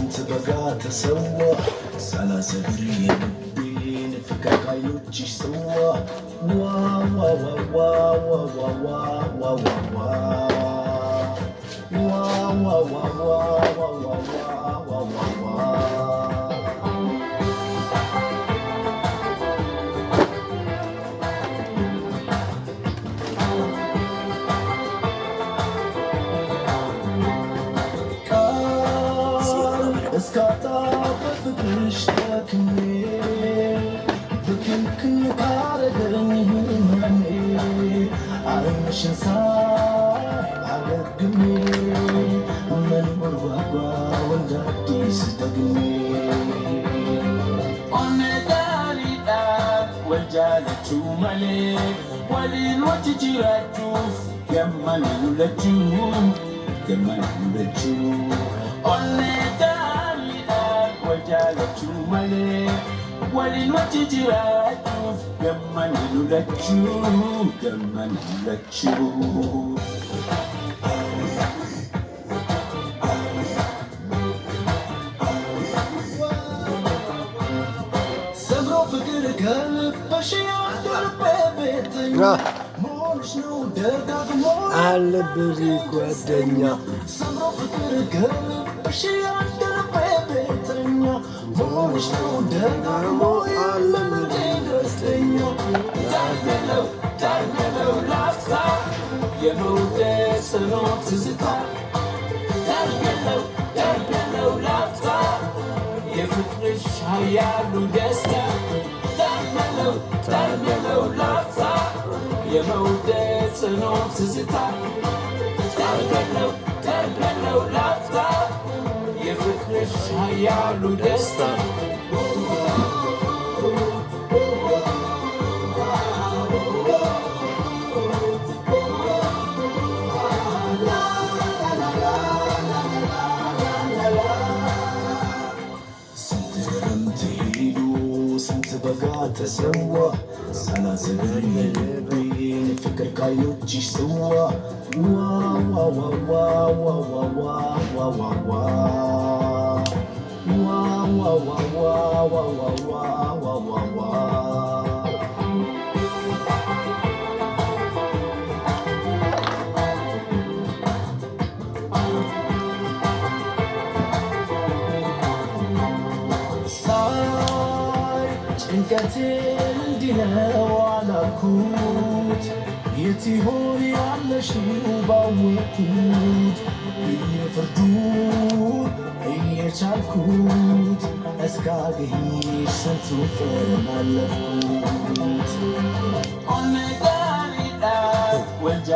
سنت بقات سوا سلا سبري بين فكاكايوتش سوا وا وا وا وا وا وا وا وا وا وا وا اسكاتا بفكرش تكني بكل كاردني مني عايش انسان على قمي من مرغبا وندي ستقني انا داري دار وجالت ملك وللوجه جراتوف كمان ولجوم كمان ولجوم انا وجالت ملك وللوجه جراتوف كمان ولجوم كمان ولجوم سمرو فكرك هالبشيات البيبيتنا مونش نو دردك مو على بريك ودنيا سمرو فكرك هالبشيات البيبيتنا مونش نو دردك مو على بريك ودنيا تعملوا لافتا يا مودة سنوات زتا تعملوا لافتا يفكرش هيالو دستا تعملوا لافتا يا مودة سنوات زتا تعملوا لافتا يفكرش هيالو دستا بقات سوا سلا زبري بين فكر كايوتش سوا وا وا وا وا وا وا وا وا وا وا وا وا وا وا ጭንቀቴን ድነው አላልኩት የት ይሆን ያለሽው ባወቅኩት እየፍርዱን እየቻልኩት እስካገኝሽ ስንቱን ቀን አለፍኩት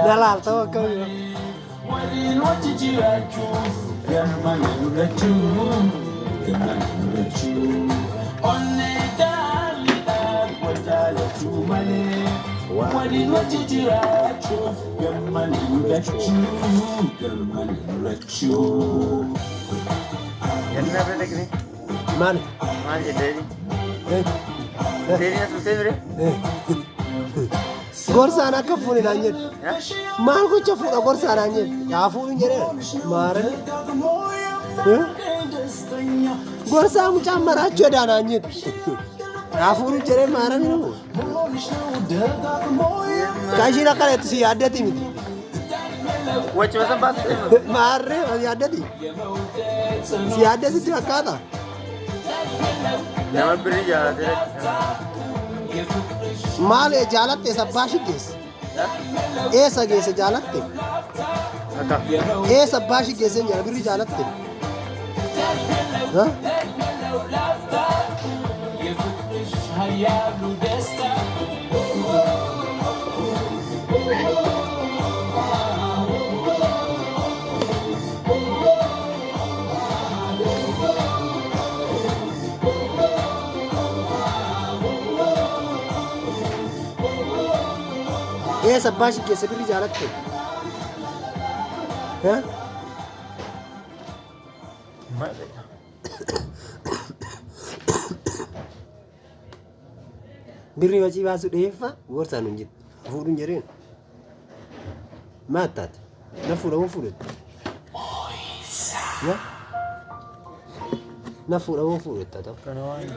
ያላልተወቀው ወዲኖች ጅራችሁ የማንሉለችሁ ወዲኖች ጅራችሁ የማንሉለችሁ ማን ጎርሳና ከፉን ናኘት ማን ጎቸ ፉዳ ጎርሳና ናኘት ያፉን እንጀራ ማረ ጎርሳ ሙጫመራቸው ዳናኘት ያፉን እንጀራ ማረ ነው ካጂራ ካለት ሲያደት ይምት ወጭ በሰባት ማረ ሲያደት ሲያደት ሲያካታ ለማብሪ ያለ ማለ ጃለቴ ሰባሽ ጌስ ኤሰ ጌስ ጃለቴ አካ ኤሰ ባሽ ጌስ ብሪ ጃለቴ ها ايه سباشي كيس بري جالك ها ما بري وجي باسو ديفا ورسا نجيت فورن جرين ماتت لا فورو فورت Na fuudha moo fuudhetta ta'u? Kana waan